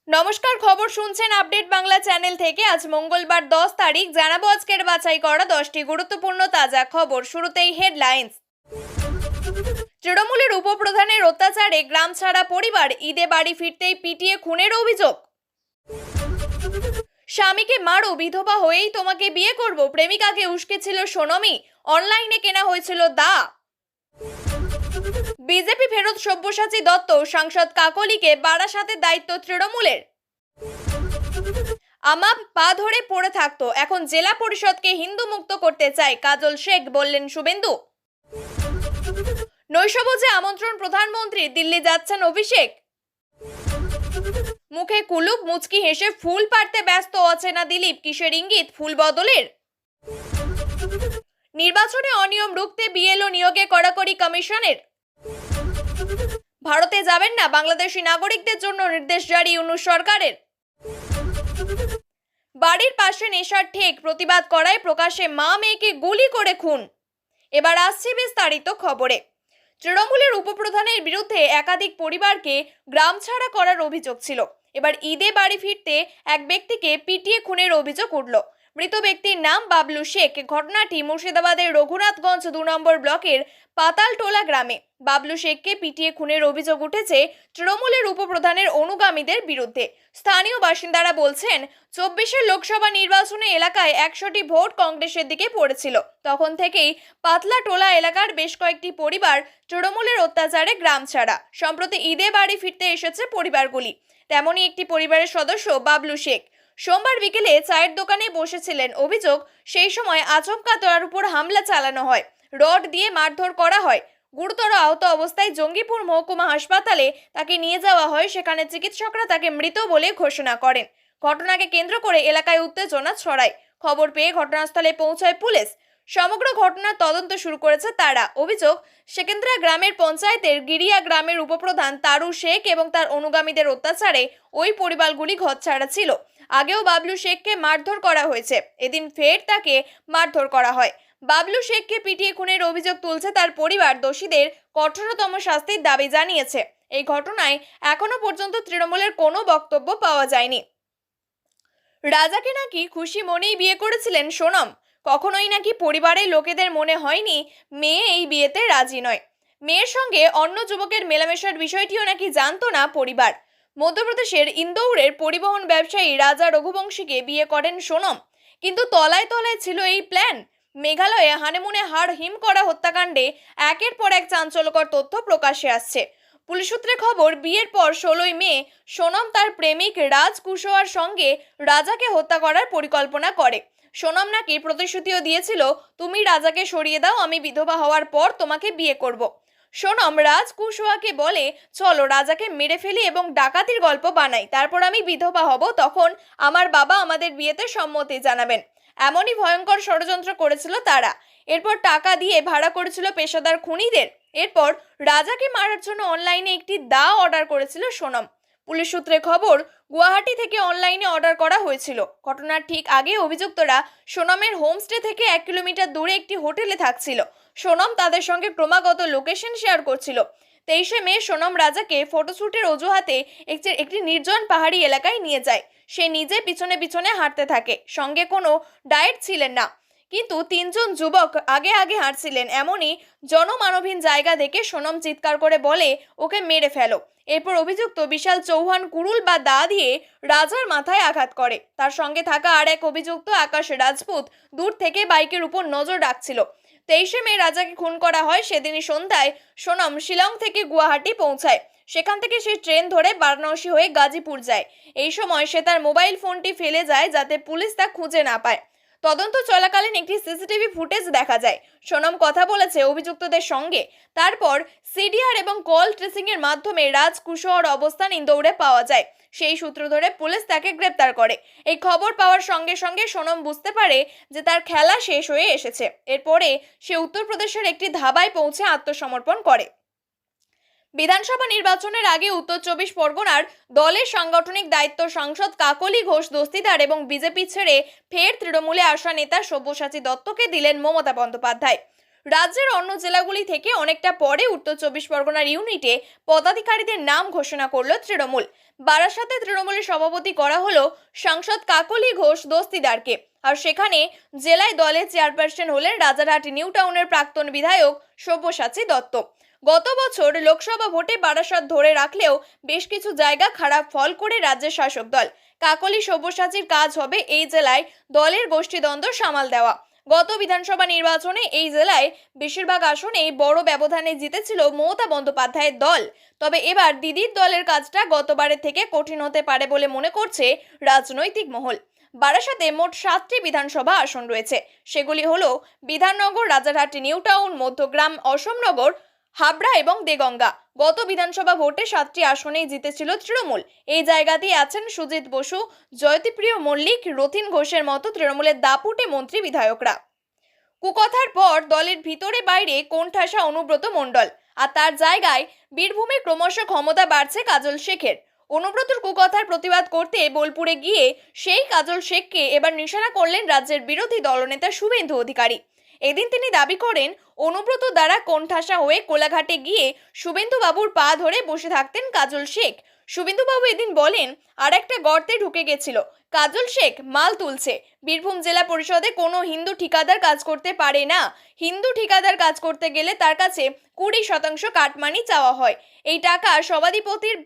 নমস্কার, খবর শুনছেন আপডেট বাংলা চ্যানেল থেকে। আজ মঙ্গলবার 10 তারিখ। জানাবো আজকের বাছাই করা 10টি গুরুত্বপূর্ণ তাজা খবর। শুরুতেই হেডলাইন্স। তৃণমূলের উপপ্রধানের অত্যাচারে গ্রাম ছাড়া পরিবার, ঈদে বাড়ি ফিরতেই পিটিয়ে খুনের অভিযোগ। স্বামীকে মারো, বিধবা হয়েই তোমাকে বিয়ে করব, প্রেমিকাকে উস্কেছিল সোনমই, অনলাইনে কেনা হয়েছিল দা। বিজেপি ফেরত সব্যসাচী দত্ত, সাংসদ কাকলিকে বারাসাতের দায়িত্ব তৃণমূলের। আমাপ পা ধরে পড়ে থাকতো, এখন জেলা পরিষদকে হিন্দু মুক্ত করতে চায় কাজল শেখ, বললেন শুভেন্দু। নৈশভোজে আমন্ত্রণ প্রধানমন্ত্রী, দিল্লি যাচ্ছেন অভিষেক। মুখে কুলুপ, মুচকি হেসে ফুল পাড়তে ব্যস্ত অচেনা দিলীপ, কিসের ইঙ্গিত ফুল বদলের। নির্বাচনে অনিয়ম রুখতে বিএলও নিয়োগে কড়াকড়ি কমিশনের। ভারতে যাবেন না বাংলাদেশি নাগরিকদের জন্য নির্দেশ জারি ইউনূস সরকারের। বাড়ির পাশে নেশার ঠেক, প্রতিবাদ করায় প্রকাশ্যে মা মেয়েকে গুলি করে খুন। এবার আসছে বিস্তারিত খবরে। তৃণমূলের উপপ্রধানের বিরুদ্ধে একাধিক পরিবারকে গ্রাম ছাড়া করার অভিযোগ ছিল। এবার ঈদে বাড়ি ফিরতে এক ব্যক্তিকে পিটিয়ে খুনের অভিযোগ উঠল। মৃত ব্যক্তির নাম বাবলু শেখ। ঘটনাটি মুর্শিদাবাদের রঘুনাথগঞ্জ 2 নম্বর ব্লকের পাতালটোলা গ্রামে। বাবলু শেখকে পিটিয়ে খুনের অভিযোগ উঠেছে তৃণমূলের উপপ্রধানের অনুগামীদের বিরুদ্ধে। স্থানীয় বাসিন্দারা বলছেন, 24 লোকসভা নির্বাচনে এলাকায় 100টি ভোট কংগ্রেসের দিকে পড়েছিল। তখন থেকেই পাতলাটোলা এলাকার বেশ কয়েকটি পরিবার তৃণমূলের অত্যাচারে গ্রাম ছাড়া। সম্প্রতি ঈদে বাড়ি ফিরতে এসেছে পরিবারগুলি। তেমনই একটি পরিবারের সদস্য বাবলু শেখ। সোমবার বিকেলে চায়ের দোকানে বসেছিলেন। অভিযোগ, সেই সময় আচমকা তার উপর হামলা চালানো হয়, রড দিয়ে মারধর করা হয়। গুরুতর আহত অবস্থায় জঙ্গিপুর মহকুমা হাসপাতালে তাকে নিয়ে যাওয়া হয়। সেখানে চিকিৎসকরা তাকে মৃত বলে ঘোষণা করেন। ঘটনাকে কেন্দ্র করে এলাকায় উত্তেজনা ছড়ায়। খবর পেয়ে ঘটনাস্থলে পৌঁছায় পুলিশ। সমগ্র ঘটনার তদন্ত শুরু করেছে তারা। অভিযোগ, সেকেন্দ্রা গ্রামের পঞ্চায়েতের গিরিয়া গ্রামের উপপ্রধান তারু শেখ এবং তার অনুগামীদের অত্যাচারে ওই পরিবারগুলি ঘরছাড়া ছিল। আগেও বাবলু শেখকে মারধর করা হয়েছে। এদিন ফের তাকে মারধর করা হয়। বাবলু শেখকে পিটিয়ে খুনের অভিযোগ তুলছে তার পরিবার। দোষীদের কঠোরতম শাস্তির দাবি জানিয়েছে। এই ঘটনায় এখনো পর্যন্ত তৃণমূলের কোনো বক্তব্য পাওয়া যায়নি। রাজাকে নাকি খুশি মনেই বিয়ে করেছিলেন সোনম। কখনোই নাকি পরিবারের লোকেদের মনে হয়নি মেয়ে এই বিয়েতে রাজি নয়। মেয়ের সঙ্গে অন্য যুবকের মেলামেশার বিষয়টিও নাকি জানতো না পরিবার। মধ্যপ্রদেশের ইন্দৌরের পরিবহন ব্যবসায়ী রাজা রঘুবংশীকে বিয়ে করেন সোনম, কিন্তু তলায় তলায় ছিল এই প্ল্যান। মেঘালয়ে হানিমুনে হাড় হিম করা হত্যাকাণ্ডে একের পর এক চাঞ্চল্যকর তথ্য প্রকাশ্যে আসছে। পুলিশ সূত্রে খবর, বিয়ের পর 16ই মে সোনম তার প্রেমিক রাজ কুশওয়ার সঙ্গে রাজাকে হত্যা করার পরিকল্পনা করে। সোনম নাকি প্রতিশ্রুতিও দিয়েছিল, তুমি রাজাকে সরিয়ে দাও, আমি বিধবা হওয়ার পর তোমাকে বিয়ে করব। সোনম রাজ কুশওয়াকে বলে, চলো রাজাকে মেরে ফেলি এবং ডাকাতির গল্প বানাই, তারপর আমি বিধবা হব, তখন আমার বাবা আমাদের বিয়েতে সম্মতি জানাবেন। এমনই ভয়ঙ্কর ষড়যন্ত্র করেছিল তারা। এরপর টাকা দিয়ে ভাড়া করেছিল পেশাদার খুনিদের। এরপর রাজাকে মারার জন্য অনলাইনে একটি দা অর্ডার করেছিল সোনম। পুলিশ সূত্রে খবর, গুয়াহাটি থেকে অনলাইনে অর্ডার করা হয়েছিল। ঘটনার ঠিক আগে অভিযুক্তরা সোনমের হোমস্টে থেকে 1 কিলোমিটার দূরে একটি হোটেলে থাকছিল। সোনম তাদের সঙ্গে ক্রমাগত লোকেশন শেয়ার করছিল। 23শে মে সোনম রাজাকে ফটোশ্যুটের অজুহাতে একটি নির্জন পাহাড়ি এলাকায় নিয়ে যায়। সে নিজে পিছনে পিছনে হাঁটতে থাকে। সঙ্গে কোনো ডায়েট ছিলেন না, কিন্তু 3 জন যুবক আগে আগে হাঁটছিলেন। এমনই জনমানবহীন জায়গা দেখে সোনম চিৎকার করে বলে, ওকে মেরে ফেলো। এরপর অভিযুক্ত বিশাল চৌহান কুড়ুল বা দা দিয়ে রাজার মাথায় আঘাত করে। তার সঙ্গে থাকা আর এক অভিযুক্ত আকাশ রাজপুত দূর থেকে বাইকের উপর নজর রাখছিল। 23শে মে রাজাকে খুন করা হয়। সেদিনই সন্ধ্যায় সোনম শিলং থেকে গুয়াহাটি পৌঁছায়। সেখান থেকে সে ট্রেন ধরে বারাণসী হয়ে গাজীপুর যায়। এই সময় সে তার মোবাইল ফোনটি ফেলে যায়, যাতে পুলিশ তা খুঁজে না পায়। তদন্ত চলাকালীন একটি সিসিটিভি ফুটেজ দেখা যায়। সোনম কথা বলেছে অভিযুক্তদের সঙ্গে। তারপর সিডিআর এবং কল ট্রেসিং এর মাধ্যমে রাজ কুশওয়ার অবস্থান ইন্দৌরে পাওয়া যায়। সেই সূত্র ধরে পুলিশ তাকে গ্রেপ্তার করে। এই খবর পাওয়ার সঙ্গে সঙ্গে সোনম বুঝতে পারে যে তার খেলা শেষ হয়ে এসেছে। এরপরে সে উত্তরপ্রদেশের একটি ধাবায় পৌঁছে আত্মসমর্পণ করে। বিধানসভা নির্বাচনের আগে উত্তর 24 পরগনার দলের সাংগঠনিক দায়িত্ব সাংসদ কাকলি ঘোষ দস্তিদার এবং বিজেপি ছেড়ে ফের তৃণমূলে আসা নেতা সব্যসাচী দত্তকে দিলেন মমতা বন্দ্যোপাধ্যায়। রাজ্যের অন্য জেলাগুলি থেকে অনেকটা পরে উত্তর চব্বিশ পরগনার ইউনিটে পদাধিকারীদের নাম ঘোষণা করল তৃণমূল। বারাসাতে তৃণমূলের সভাপতি করা হলো সাংসদ কাকলি ঘোষ দস্তিদারকে, আর সেখানে জেলায় দলের চেয়ারপারসন হলেন রাজারহাট নিউ টাউনের প্রাক্তন বিধায়ক সব্যসাচী দত্ত। গত বছর লোকসভা ভোটে বারাসাত ধরে রাখলেও বেশ কিছু জায়গা খারাপ ফল করে রাজ্যের শাসক দল। কাকলি সব্যসাচীর কাজ হবে এই জেলায় দলের গোষ্ঠীদ্বন্দ্ব সামাল দেওয়া। গত বিধানসভা নির্বাচনে এই জেলায় বেশিরভাগ আসনেই বড় ব্যবধানে জিতেছিল মমতা বন্দ্যোপাধ্যায়ের দল। তবে এবার দিদির দলের কাজটা গতবারের থেকে কঠিন হতে পারে বলে মনে করছে রাজনৈতিক মহল। বারাসাতে মোট 7টি বিধানসভা আসন রয়েছে। সেগুলি হলো বিধাননগর, রাজারহাট নিউ টাউন, মধ্যগ্রাম, অসমনগর, হাবড়া এবং দেগঙ্গা। গত বিধানসভা ভোটে 7টি আসনেই জিতেছিল তৃণমূল। এই জায়গাতেই আছেন সুজিত বসু, জয়তীপ্রিয় মল্লিক, রথিন ঘোষের মতো তৃণমূলের দাপুটে মন্ত্রী বিধায়করা। কুকথার পর দলের ভিতরে বাইরে কোণঠাসা অনুব্রত মণ্ডল, আর তার জায়গায় বীরভূমে ক্রমশ ক্ষমতা বাড়ছে কাজল শেখের। অনুব্রতর কুকথার প্রতিবাদ করতে বোলপুরে গিয়ে সেই কাজল শেখকে এবার নিশানা করলেন রাজ্যের বিরোধী দলনেতা শুভেন্দু অধিকারী। এদিন তিনি দাবি করেন অনুব্রত দ্বারা কোণঠাসা হয়ে কোলাঘাটে গিয়ে শুভেন্দু বাবুর পা ধরে বসে থাকতেন কাজল শেখ। শুভেন্দু বাবু এদিন বলেন, আর একটা গর্তে ঢুকে গেছিল, কাজল শেখ মাল তুলছে। বীরভূম জেলা পরিষদে কোনো হিন্দু ঠিকাদার কাজ করতে পারে না। হিন্দু ঠিকাদার কাজ করতে গেলে তার কাছে 20% কাটমানি চাওয়া হয়। এই টাকা সভাধিপতির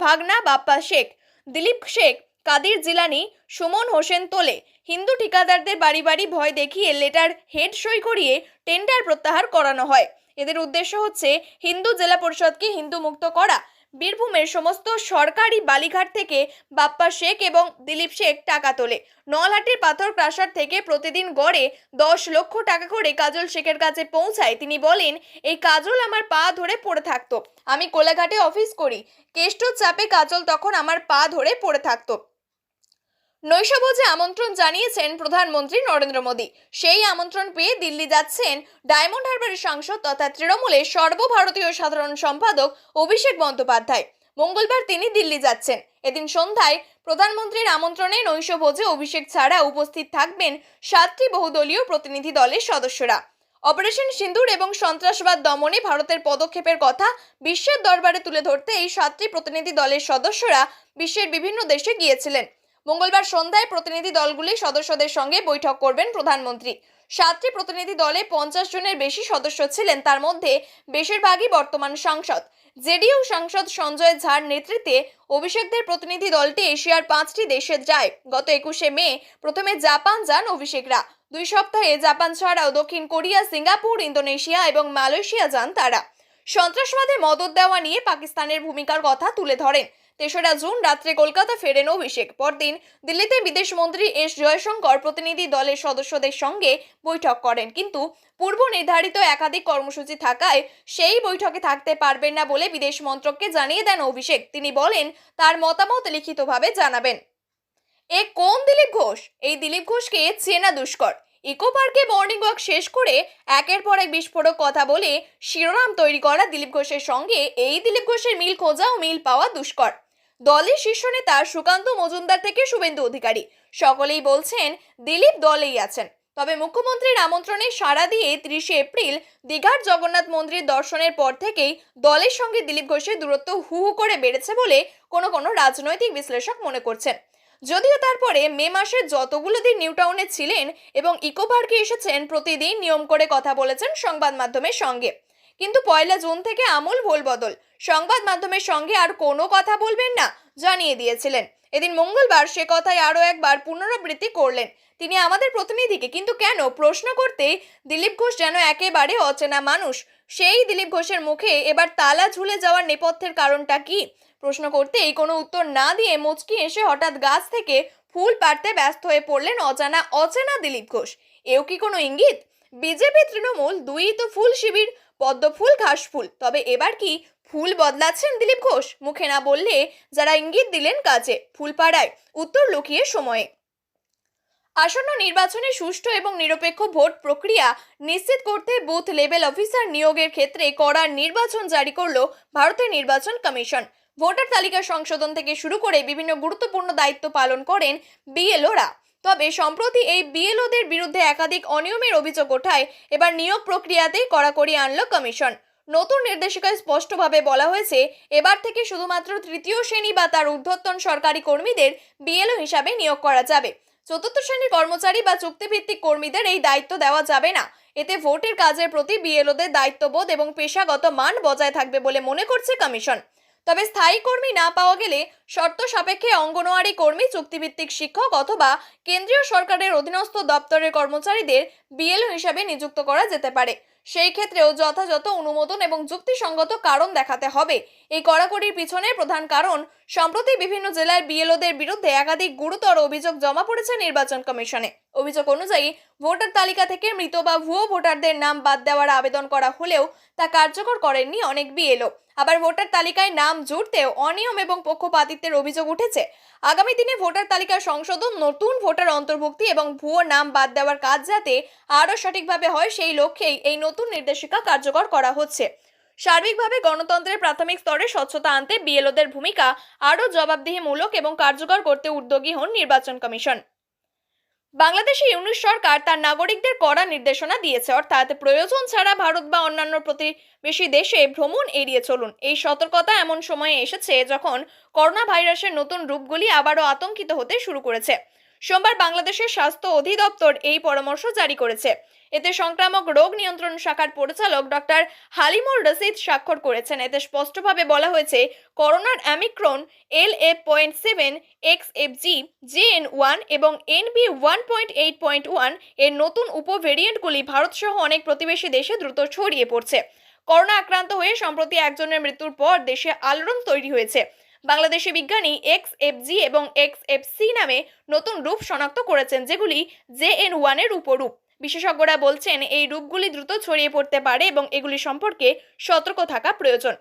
ভাগনা বাপ্পা শেখ, দিলীপ শেখ, কাদির জিলানি, সুমন হোসেন তোলে। হিন্দু ঠিকাদারদের বাড়ি বাড়ি ভয় দেখিয়ে লেটার হেড সই করিয়ে টেন্ডার প্রত্যাহার করানো হয়। এদের উদ্দেশ্য হচ্ছে হিন্দু জেলা পরিষদকে হিন্দু মুক্ত করা। বীরভূমের সমস্ত সরকারি বালিঘাট থেকে বাপ্পা শেখ এবং দিলীপ শেখ টাকা তোলে। নলহাটির পাথর ক্রাশার থেকে প্রতিদিন গড়ে 10 লক্ষ টাকা করে কাজল শেখের কাছে পৌঁছায়। তিনি বলেন, এই কাজল আমার পা ধরে পড়ে থাকতো। আমি কোলাঘাটে অফিস করি, কেষ্টর চাপে কাজল তখন আমার পা ধরে পড়ে থাকতো। নৈশভোজে আমন্ত্রণ জানিয়েছেন প্রধানমন্ত্রী নরেন্দ্র মোদী। সেই আমন্ত্রণ পেয়ে দিল্লি যাচ্ছেন ডায়মন্ড হারবারের সাংসদ তথা তৃণমূলের সর্বভারতীয় সাধারণ সম্পাদক অভিষেক বন্দ্যোপাধ্যায়। মঙ্গলবার তিনি দিল্লি যাচ্ছেন। এদিন সন্ধ্যায় প্রধানমন্ত্রীর আমন্ত্রণে নৈশভোজে অভিষেক ছাড়া উপস্থিত থাকবেন 7টি বহুদলীয় প্রতিনিধি দলের সদস্যরা। অপারেশন সিন্দুর এবং সন্ত্রাসবাদ দমনে ভারতের পদক্ষেপের কথা বিশ্বের দরবারে তুলে ধরতে এই 7টি প্রতিনিধি দলের সদস্যরা বিশ্বের বিভিন্ন দেশে গিয়েছিলেন। মঙ্গলবার সন্ধ্যায় প্রতিনিধি দলগুলির সদস্যদের সঙ্গে বৈঠক করবেন প্রধানমন্ত্রী। 7টি প্রতিনিধি দলে 50 জনের বেশি সদস্য ছিলেন, তার মধ্যে বেশিরভাগই বর্তমান সাংসদ। জেডিইউ সাংসদ সঞ্জয় ঝার নেতৃত্বে অভিষেকদের প্রতিনিধি দলটি এশিয়ার 5টি দেশে যায়। গত 21শে মে প্রথমে জাপান যান অভিষেকরা। 2 সপ্তাহে জাপান ছাড়াও দক্ষিণ কোরিয়া, সিঙ্গাপুর, ইন্দোনেশিয়া এবং মালয়েশিয়া যান তারা। সন্ত্রাসবাদে মদদ দেওয়া নিয়ে পাকিস্তানের ভূমিকার কথা তুলে ধরেন। 3রা জুন রাত্রে কলকাতা ফেরেন অভিষেক। পরদিন দিল্লিতে বিদেশমন্ত্রী এস জয়শঙ্কর প্রতিনিধি দলের সদস্যদের সঙ্গে বৈঠক করেন, কিন্তু পূর্ব নির্ধারিত একাধিক কর্মসূচি থাকায় সেই বৈঠকে থাকতে পারবেন না বলে বিদেশ মন্ত্রককে জানিয়ে দেন অভিষেক। তিনি বলেন, তার মতামত লিখিতভাবে জানাবেন। এ কোন দিলীপ ঘোষ? এই দিলীপ ঘোষকে চেনা দুষ্কর। ইকো পার্কে মর্নিং ওয়াক শেষ করে একের পর এক বিস্ফোরক কথা বলে শিরোনাম তৈরি করা দিলীপ ঘোষের সঙ্গে এই দিলীপ ঘোষের মিল খোঁজা ও মিল পাওয়া দুষ্কর। দলের শীর্ষ নেতা সুকান্ত মজুমদার থেকে শুভেন্দু অধিকারী সকলেই বলছেন দিলীপ দলেই আছেন। তবে মুখ্যমন্ত্রীর আমন্ত্রণে সাড়া দিয়ে 30শে এপ্রিল দীঘার জগন্নাথ মন্দির দর্শনের পর থেকেই দলের সঙ্গে দিলীপ ঘোষের দূরত্ব হু হু করে বেড়েছে বলে কোনো রাজনৈতিক বিশ্লেষক মনে করছেন। যদিও তারপরে মে মাসে যতগুলো দিন নিউ টাউনে ছিলেন এবং ইকো পার্কে এসেছেন, প্রতিদিন নিয়ম করে কথা বলেছেন সংবাদ মাধ্যমের সঙ্গে। কিন্তু 1 জুন থেকে আমূল ভোলবদল, সংবাদ মাধ্যমের সঙ্গে আর কোনো কথা বলবেন না জানিয়ে দিয়েছিলেন। এদিন মঙ্গলবার সে কথাই আরও একবার পুনরাবৃত্তি করলেন। তিনি আমাদের প্রতিনিধিকে কিন্তু কেন প্রশ্ন করতে দিলীপ ঘোষ যেন একেবারে অচেনা মানুষ। সেই দিলীপ ঘোষের মুখে এবার তালা ঝুলে যাওয়ার নেপথ্যের কারণটা কি প্রশ্ন করতেই কোনো উত্তর না দিয়ে মুচকি এসে হঠাৎ গাছ থেকে ফুল পাড়তে ব্যস্ত হয়ে পড়লেন অচেনা দিলীপ ঘোষ। এও কি কোনো ইঙ্গিত? বিজেপি তৃণমূল দুই তো ফুল শিবির, পদ্ম ফুল, ঘাস ফুল। তবে এবার কি ফুল বদলাচ্ছেন দিলীপ ঘোষ? মুখে না বললে যারা ইঙ্গিত দিলেন কাজে, ফুল পাড়ায় উত্তর লুকিয়ে সময়ে। আসন্ন নির্বাচনে সুষ্ঠু এবং নিরপেক্ষ ভোট প্রক্রিয়া নিশ্চিত করতে বুথ লেভেল অফিসার নিয়োগের ক্ষেত্রে কড়া নির্বাচন জারি করল ভারতের নির্বাচন কমিশন। ভোটার তালিকা সংশোধন থেকে শুরু করে বিভিন্ন গুরুত্বপূর্ণ দায়িত্ব পালন করেন বিএলওরা। তবে সম্প্রতি এই বিএলওদের বিরুদ্ধে একাধিক অনিয়মের অভিযোগ ওঠায় এবার নিয়োগ প্রক্রিয়াতেই কড়াকড়ি আনল কমিশন। নতুন নির্দেশিকায় স্পষ্টভাবে বলা হয়েছে, এবার থেকে শুধুমাত্র তৃতীয় শ্রেণী বা তার ঊর্ধ্বতন সরকারি কর্মীদের বিএলও হিসাবে নিয়োগ করা যাবে। চতুর্থ শ্রেণীর কর্মচারী বা চুক্তিভিত্তিক কর্মীদের এই দায়িত্ব দেওয়া যাবে না। এতে ভোটের কাজের প্রতি বিএলওদের দায়িত্ববোধ এবং পেশাগত মান বজায় থাকবে বলে মনে করছে কমিশন। তবে স্থায়ী কর্মী না পাওয়া গেলে শর্ত সাপেক্ষে অঙ্গনওয়াড়ি কর্মী, চুক্তিভিত্তিক শিক্ষক অথবা কেন্দ্রীয় সরকারের অধীনস্থ দপ্তরের কর্মচারীদের বিএলও হিসাবে নিযুক্ত করা যেতে পারে। সেই ক্ষেত্রেও যথাযথ অনুমোদন এবং যুক্তিসঙ্গত কারণ দেখাতে হবে। এই কড়াকড়ির পিছনে প্রধান কারণ, সম্প্রতি বিভিন্ন জেলার বিএলওদের বিরুদ্ধে একাধিক গুরুতর অভিযোগ জমা পড়েছে নির্বাচন কমিশনে। অভিযোগ অনুযায়ী ভোটার তালিকা থেকে মৃত বা ভুয়ো ভোটারদের নাম বাদ দেওয়ার আবেদন করা হলেও তা কার্যকর করেননি অনেক বিএলও। আবার ভোটার তালিকায় নাম জুড়তেও অনিয়ম এবং পক্ষপাতিত্বের অভিযোগ উঠেছে। আগামী দিনে ভোটার তালিকা সংশোধন, নতুন ভোটার অন্তর্ভুক্তি এবং ভুয়ো নাম বাদ দেওয়ার কাজ যাতে আরও সঠিকভাবে হয়, সেই লক্ষ্যেই এই নতুন নির্দেশিকা কার্যকর করা হচ্ছে। সার্বিকভাবে গণতন্ত্রের প্রাথমিক স্তরে স্বচ্ছতা আনতে বিএলওদের ভূমিকা আরও জবাবদিহিমূলক এবং কার্যকর করতে উদ্যোগী হন নির্বাচন কমিশন। বাংলাদেশে ইউনূস সরকার তার নাগরিকদের কড়া নির্দেশনা দিয়েছে, অর্থাৎ প্রয়োজন ছাড়া ভারত বা অন্যান্য প্রতিবেশী দেশে ভ্রমণ এড়িয়ে চলুন। এই সতর্কতা এমন সময়ে এসেছে যখন করোনা ভাইরাসের নতুন রূপগুলি আবারও আতঙ্কিত হতে শুরু করেছে। সোমবার বাংলাদেশের স্বাস্থ্য অধিদপ্তর এই পরামর্শ জারি করেছে। এতে সংক্রামক রোগ নিয়ন্ত্রণ শাখার পরিচালক ডক্টর হালিমুর রশিদ স্বাক্ষর করেছেন। এতে স্পষ্টভাবে বলা হয়েছে, করোনার অ্যামিক্রন LA.7, XFG, JN1 এবং NB1.8.1 এর নতুন উপভেরিয়েন্টগুলি ভারতসহ অনেক প্রতিবেশী দেশে দ্রুত ছড়িয়ে পড়ছে। করোনা আক্রান্ত হয়ে সম্প্রতি একজনের মৃত্যুর পর দেশে আলোড়ন তৈরি হয়েছে। বাংলাদেশি বিজ্ঞানী XFG এবং XFC নামে নতুন রূপ শনাক্ত করেছেন, যেগুলি JN1 এর উপরূপ। বিশেষজ্ঞরা বলছেন, এই রূপগুলি দ্রুত ছড়িয়ে পড়তে পারে এবং এগুলি সম্পর্কে সতর্ক থাকা প্রয়োজন।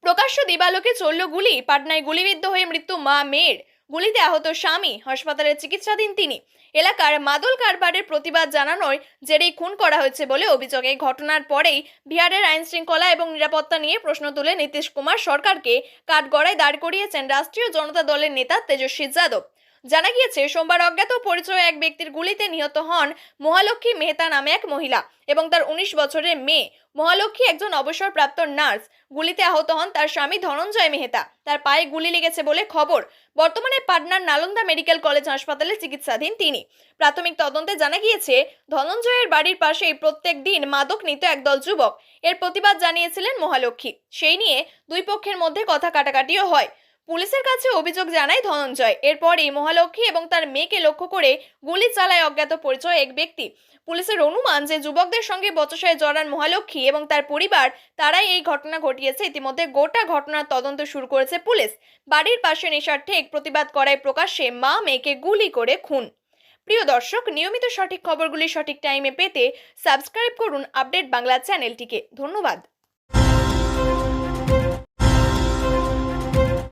প্রকাশ্য দিবালোকে চলল গুলি। পাটনায় গুলিবিদ্ধ হয়ে মৃত্যু মা মেয়ের, গুলিতে আহত স্বামী, হাসপাতালে চিকিৎসাধীন তিনি। এলাকার মাদল কারবারের প্রতিবাদ জানানোর জেরেই খুন করা হয়েছে বলে অভিযোগ। এই ঘটনার পরেই বিহারের আইন শৃঙ্খলা এবং নিরাপত্তা নিয়ে প্রশ্ন তুলে নীতিশ কুমার সরকারকে কাঠগড়ায় দাঁড় করিয়েছেন রাষ্ট্রীয় জনতা দলের নেতা তেজস্বী যাদব। জানা গিয়েছে, সোমবার অজ্ঞাত পরিচয় এক ব্যক্তির গুলিতে নিহত হন মহালক্ষ্মী মেহতা নামে এক মহিলা এবং তার 19 বছরের মেয়ে। মহালক্ষ্মী একজন অবসরপ্রাপ্ত নার্স। গুলিতে আহত হন তার স্বামী ধনঞ্জয় মেহতা। তার পায়ে গুলি লেগেছে বলে খবর। বর্তমানে পাটনার নালন্দা মেডিকেল কলেজ হাসপাতালে চিকিৎসাধীন তিনি। প্রাথমিক তদন্তে জানা গিয়েছে, ধনঞ্জয়ের বাড়ির পাশেই প্রত্যেক দিন মাদক নিত একদল যুবক। এর প্রতিবাদ জানিয়েছিলেন মহালক্ষ্মী। সেই নিয়ে দুই পক্ষের মধ্যে কথা কাটাকাটিও হয়। পুলিশের কাছে অভিযোগ জানায় ধনঞ্জয়। এরপরই মহালক্ষ্মী এবং তার মেয়েকে লক্ষ্য করে গুলি চালায় অজ্ঞাত পরিচয় এক ব্যক্তি। পুলিশের অনুমান যে যুবকদের সঙ্গে বচসায় জড়ান মহালক্ষ্মী এবং তার পরিবার, তারাই এই ঘটনা ঘটিয়েছে। ইতিমধ্যে গোটা ঘটনার তদন্ত শুরু করেছে পুলিশ। বাড়ির পাশে নেশার ঠেক প্রতিবাদ করায় প্রকাশ্যে মা মেয়েকে গুলি করে খুন। প্রিয় দর্শক, নিয়মিত সঠিক খবরগুলি সঠিক টাইমে পেতে সাবস্ক্রাইব করুন আপডেট বাংলা চ্যানেলটিকে। ধন্যবাদ।